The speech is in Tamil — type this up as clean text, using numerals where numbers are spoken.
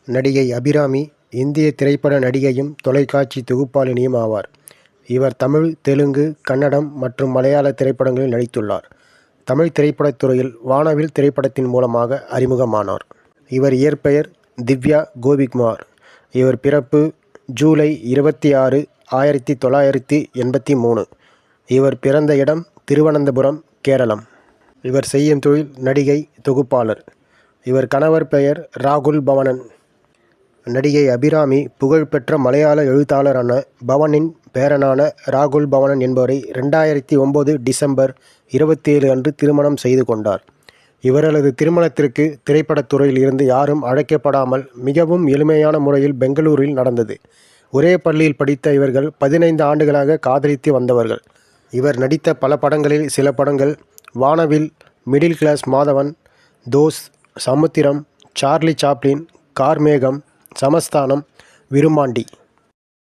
நடிகை அபிராமி இந்திய திரைப்பட நடிகையும் தொலைக்காட்சி தொகுப்பாளினியும் ஆவார். இவர் தமிழ், தெலுங்கு, கன்னடம் மற்றும் மலையாள திரைப்படங்களில் நடித்துள்ளார். தமிழ் திரைப்படத் துறையில் வானவில் திரைப்படத்தின் மூலமாக அறிமுகமானார். இவர் இயற்பெயர் திவ்யா கோபிகுமார். இவர் பிறப்பு ஜூலை 26, 1983. இவர் பிறந்த இடம் திருவனந்தபுரம், கேரளம். இவர் செய்யும் தொழில் நடிகை, தொகுப்பாளர். இவர் கணவர் பெயர் ராகுல் பவனன். நடிகை அபிராமி புகழ்பெற்ற மலையாள எழுத்தாளரான பவனின் பேரனான ராகுல் பவனன் என்பவரை 2009 டிசம்பர் 27 அன்று திருமணம் செய்து கொண்டார். இவர்களது திருமணத்திற்கு திரைப்படத் துறையில் இருந்து யாரும் அழைக்கப்படாமல் மிகவும் எளிமையான முறையில் பெங்களூரில் நடந்தது. ஒரே பள்ளியில் படித்த இவர்கள் 15 ஆண்டுகளாக காதலித்து வந்தவர்கள். இவர் நடித்த பல படங்களில் சில படங்கள் வானவில், middle class Madhavan, those, Samudram, Charlie Chaplin, Karmegam, சமஸ்தானம், Virumandi.